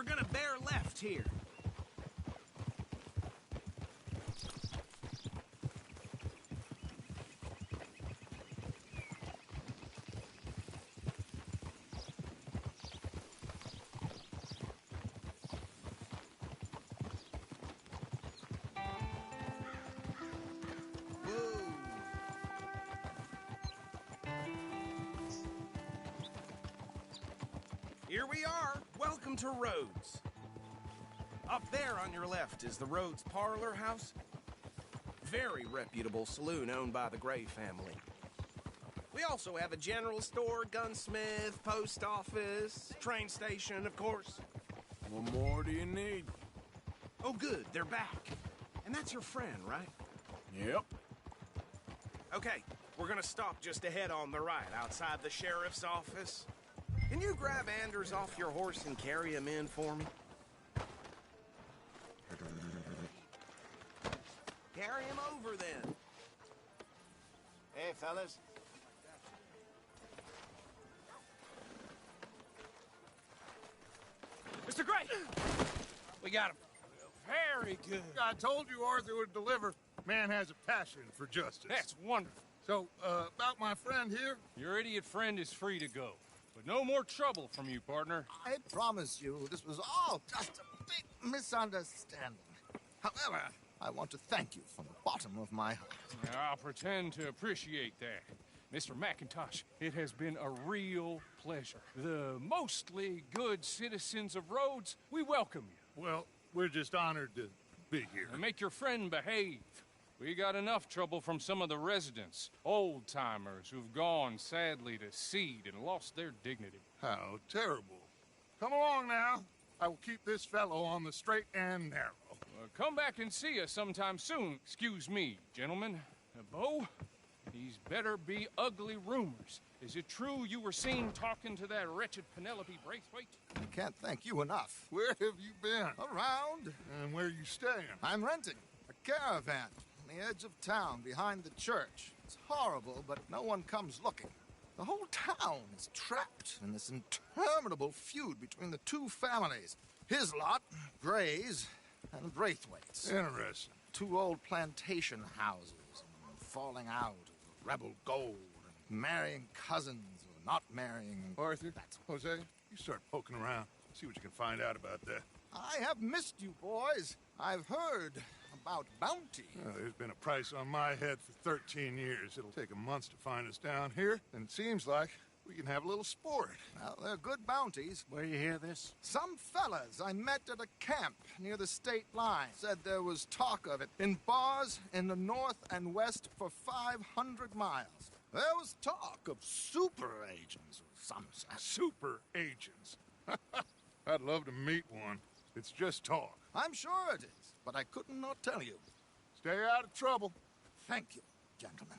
We're gonna bear left here. Here we are. Welcome to Rhodes. Up there on your left is the Rhodes Parlor House. Very reputable saloon owned by the Gray family. We also have a general store, gunsmith, post office, train station, of course. What more do you need? Oh, good. They're back. And that's your friend, right? Yep. Okay, we're gonna stop just ahead on the right, outside the sheriff's office. Can you grab Anders off your horse and carry him in for me? Carry him over, then. Hey, fellas. Mr. Gray! We got him. Very good. I told you Arthur would deliver. Man has a passion for justice. That's wonderful. So, about my friend here? Your idiot friend is free to go. But no more trouble from you, partner. I promise you this was all just a big misunderstanding. However, I want to thank you from the bottom of my heart. I'll pretend to appreciate that. Mr. McIntosh, it has been a real pleasure. The mostly good citizens of Rhodes, we welcome you. Well, we're just honored to be here. And make your friend behave. We got enough trouble from some of the residents, old-timers who've gone, sadly, to seed and lost their dignity. How terrible. Come along now. I will keep this fellow on the straight and narrow. Come back and see us sometime soon. Excuse me, gentlemen. Bo, these better be ugly rumors. Is it true you were seen talking to that wretched Penelope Braithwaite? I can't thank you enough. Where have you been? Around. And where you staying? I'm renting a caravan on the edge of town behind the church. It's horrible, but no one comes looking. The whole town is trapped in this interminable feud between the two families. His lot, Gray's, and Braithwaite's. Interesting. Two old plantation houses, falling out of rebel gold, and marrying cousins or not marrying. Arthur, Jose, you start poking around. See what you can find out about that. I have missed you, boys. I've heard about bounty. There's been a price on my head for 13 years. It'll take a month to find us down here, and it seems like we can have a little sport. Well, they're good bounties. Where you hear this? Some fellas I met at a camp near the state line said there was talk of it in bars in the north and west for 500 miles. There was talk of super agents or some such. Super agents. I'd love to meet one. It's just talk. I'm sure it is, but I couldn't not tell you. Stay out of trouble. Thank you, gentlemen.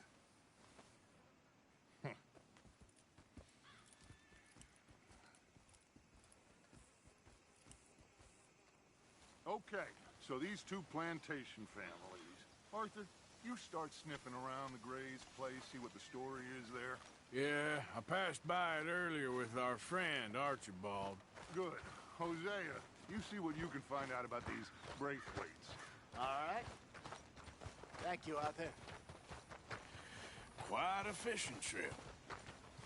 Okay, so these two plantation families. Arthur, you start sniffing around the Gray's place, see what the story is there. Yeah, I passed by it earlier with our friend, Archibald. Good. Hosea, you see what you can find out about these Braithwaites. All right. Thank you, Arthur. Quite a fishing trip.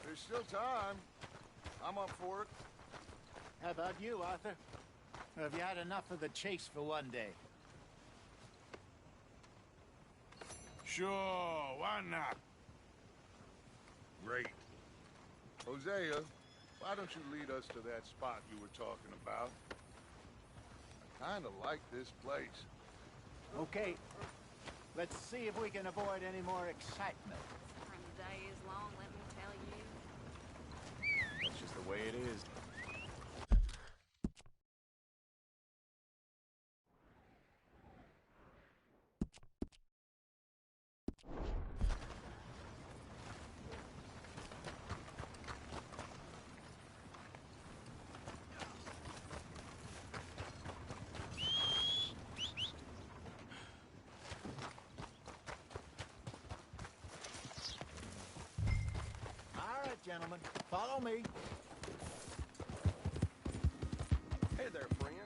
There's still time. I'm up for it. How about you, Arthur? Or have you had enough of the chase for one day? Sure, why not? Great. Hosea, why don't you lead us to that spot you were talking about? I kind of like this place. Okay. Let's see if we can avoid any more excitement. When the day is long, let me tell you. That's just the way it is. Gentlemen, follow me. Hey there, friend.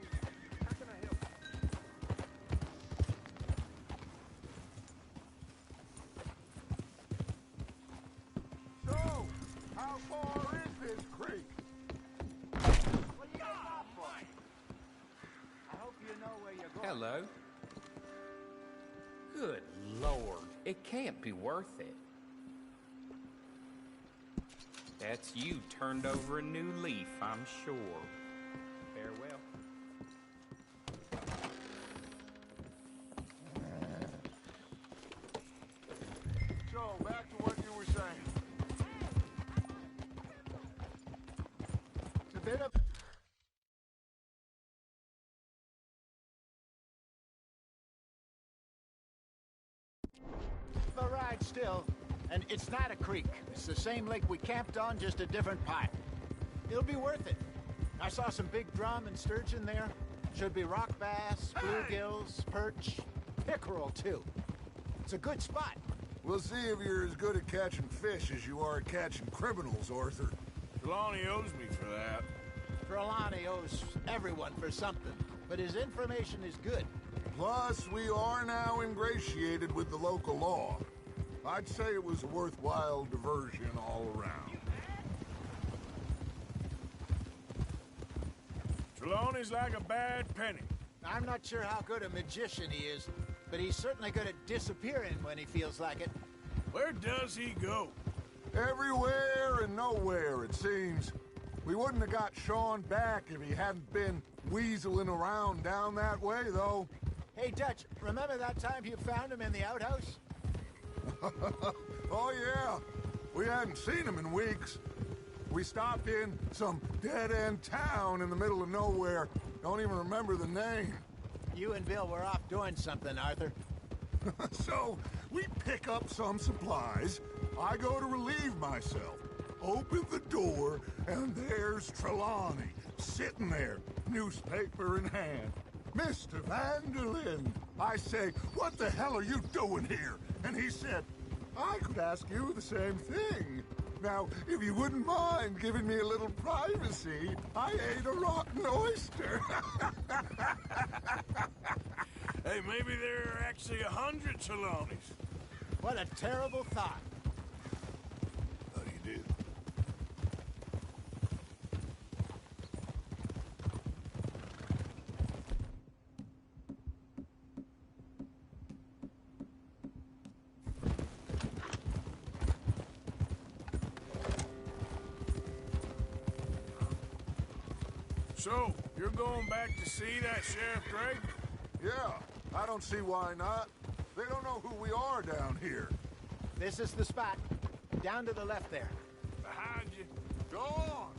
far is this creek? What do you guys got for me? I hope you know where you're going. Hello. Good Lord, it can't be worth it. That's you turned over a new leaf, I'm sure. Farewell. So, back to what you were saying. It's a bit of... a ride still, and it's not a creek. It's the same lake we camped on, just a different part. It'll be worth it. I saw some big drum and sturgeon there. Should be rock bass, bluegills, perch, pickerel too. It's a good spot. We'll see if you're as good at catching fish as you are at catching criminals, Arthur. Trelawney owes me for that. Trelawney owes everyone for something, but his information is good. Plus, we are now ingratiated with the local law. I'd say it was a worthwhile diversion all around. Trelawney's like a bad penny. I'm not sure how good a magician he is, but he's certainly good at disappearing when he feels like it. Where does he go? Everywhere and nowhere, it seems. We wouldn't have got Sean back if he hadn't been weaseling around down that way, though. Hey, Dutch, remember that time you found him in the outhouse? Oh, yeah. We hadn't seen him in weeks. We stopped in some dead-end town in the middle of nowhere. Don't even remember the name. You and Bill were off doing something, Arthur. So, we pick up some supplies. I go to relieve myself. Open the door, and there's Trelawney, sitting there, newspaper in hand. Mr. Vanderlyn. I say, what the hell are you doing here? And he said, I could ask you the same thing. Now, if you wouldn't mind giving me a little privacy, I ate a rotten oyster. Hey, maybe there are actually 100 Trelawneys. What a terrible thought. How do you do? So, you're going back to see that Sheriff Drake? Yeah, I don't see why not. They don't know who we are down here. This is the spot. Down to the left there. Behind you. Go on.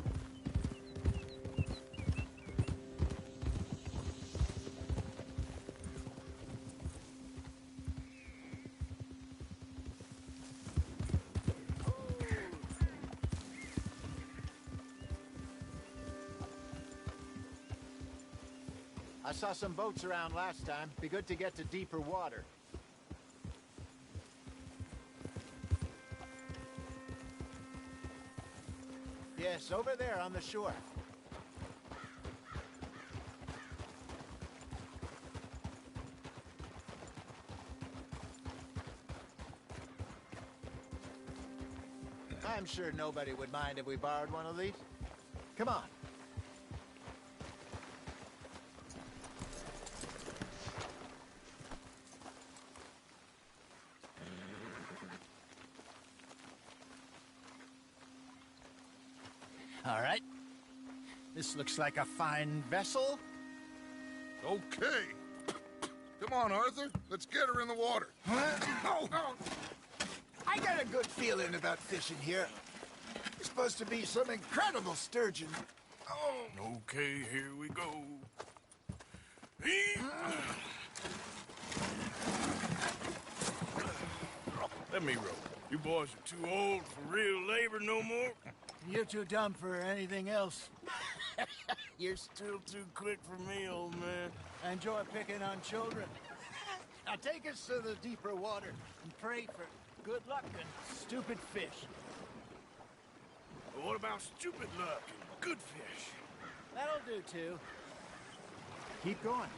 I saw some boats around last time. Be good to get to deeper water. Yes, over there on the shore. I'm sure nobody would mind if we borrowed one of these. Come on. All right. This looks like a fine vessel. Okay. Come on, Arthur. Let's get her in the water. Oh. I got a good feeling about fishing here. It's supposed to be some incredible sturgeon. Oh. Okay, here we go. Let me row. You boys are too old for real labor no more. You're too dumb for anything else. You're still too quick for me, old man. I enjoy picking on children. Now take us to the deeper water and pray for good luck and stupid fish. But what about stupid luck and good fish? That'll do, too. Keep going.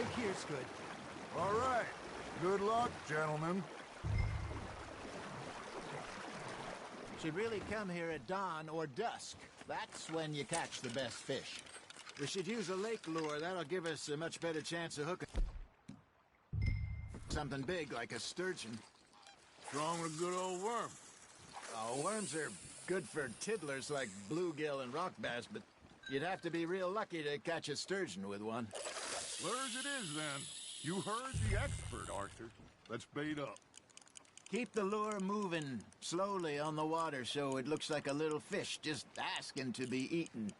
think here's good. All right. Good luck, gentlemen. Should really come here at dawn or dusk. That's when you catch the best fish. We should use a lake lure. That'll give us a much better chance of hooking something big like a sturgeon. What's wrong with a good old worm? Oh, worms are good for tiddlers like bluegill and rock bass, but you'd have to be real lucky to catch a sturgeon with one. Lures it is, then. You heard the expert, Arthur. Let's bait up. Keep the lure moving slowly on the water so it looks like a little fish just asking to be eaten.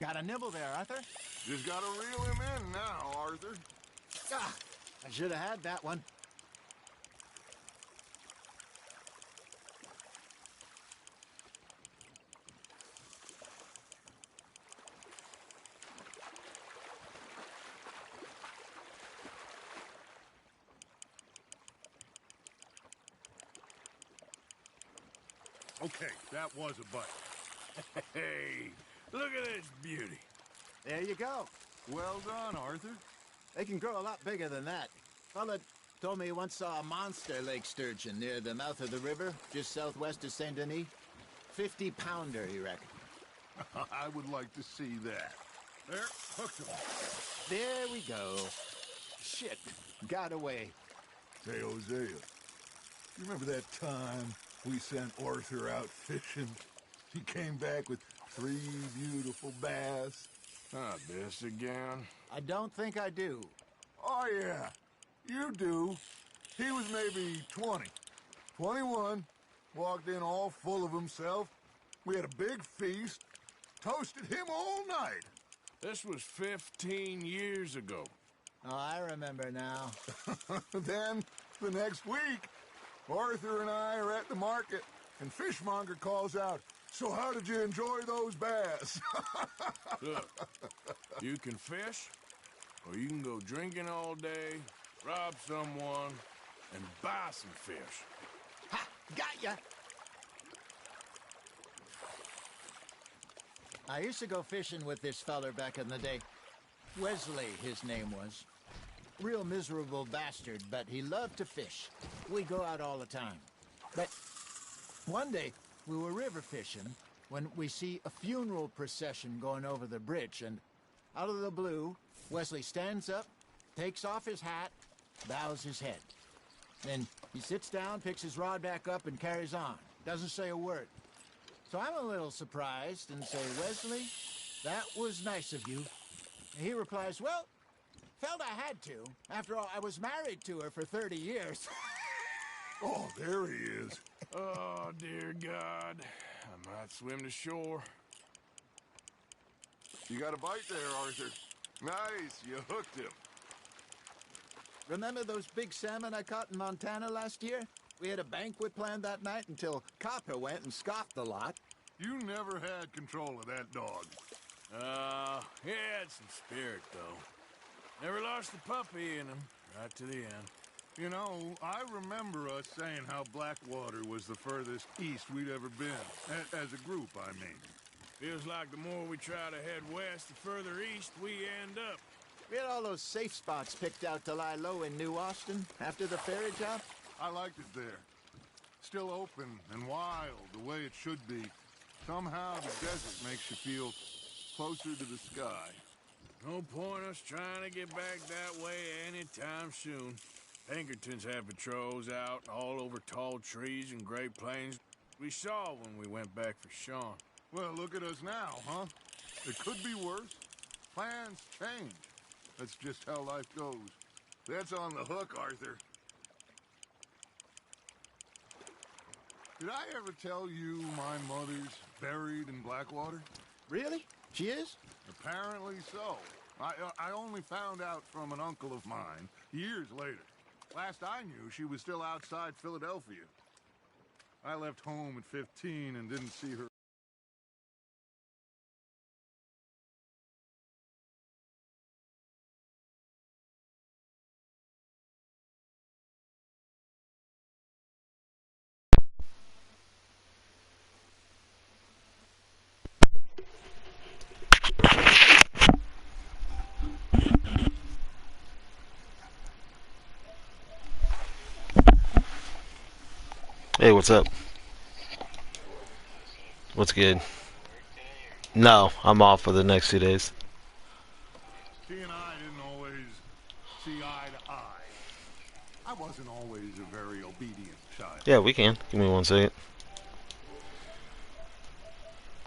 Got a nibble there, Arthur? Just gotta reel him in now, Arthur. Ah, I should have had that one. Okay, that was a bite. Hey, look at this beauty. There you go. Well done, Arthur. They can grow a lot bigger than that. Fella told me he once saw a monster lake sturgeon near the mouth of the river, just southwest of Saint Denis. 50-pounder, he reckoned. I would like to see that. There, hooked him. There we go. Shit, got away. Hey, Hosea, you remember that time we sent Arthur out fishing? He came back with 3 beautiful bass. Ah, this again? I don't think I do. Oh, yeah, you do. He was maybe 20, 21, walked in all full of himself. We had a big feast, toasted him all night. This was 15 years ago. Oh, I remember now. Then, the next week, Arthur and I are at the market, and Fishmonger calls out, "So how did you enjoy those bass?" Look, you can fish, or you can go drinking all day, rob someone, and buy some fish. Ha! Got ya! I used to go fishing with this feller back in the day. Wesley, his name was. Real miserable bastard, but he loved to fish. We go out all the time. But one day, we were river fishing when we see a funeral procession going over the bridge, and out of the blue, Wesley stands up, takes off his hat, bows his head. Then he sits down, picks his rod back up, and carries on. Doesn't say a word. So I'm a little surprised and say, "Wesley, that was nice of you." And he replies, "Well, felt I had to. After all, I was married to her for 30 years. Oh, there he is. Oh, dear God. I might swim to shore. You got a bite there, Arthur. Nice, you hooked him. Remember those big salmon I caught in Montana last year? We had a banquet planned that night until Copper went and scoffed the lot. You never had control of that dog. He had some spirit, though. Never lost the puppy in him, right to the end. You know, I remember us saying how Blackwater was the furthest east we'd ever been. As a group, I mean. Feels like the more we try to head west, the further east we end up. We had all those safe spots picked out to lie low in New Austin after the ferry job. I liked it there. Still open and wild, the way it should be. Somehow the desert makes you feel closer to the sky. No point us trying to get back that way anytime soon. Pinkertons have patrols out all over tall trees and Great Plains. We saw when we went back for Sean. Well, look at us now, huh? It could be worse. Plans change. That's just how life goes. That's on the hook, Arthur. Did I ever tell you my mother's buried in Blackwater? Really? She is? Apparently so. I only found out from an uncle of mine years later. Last I knew, she was still outside Philadelphia. I left home at 15 and didn't see her Hey, what's up? What's good? No, I'm off for the next 2 days. She and I didn't always see eye to eye. I wasn't always a very obedient child. Yeah, we can. Give me 1 second.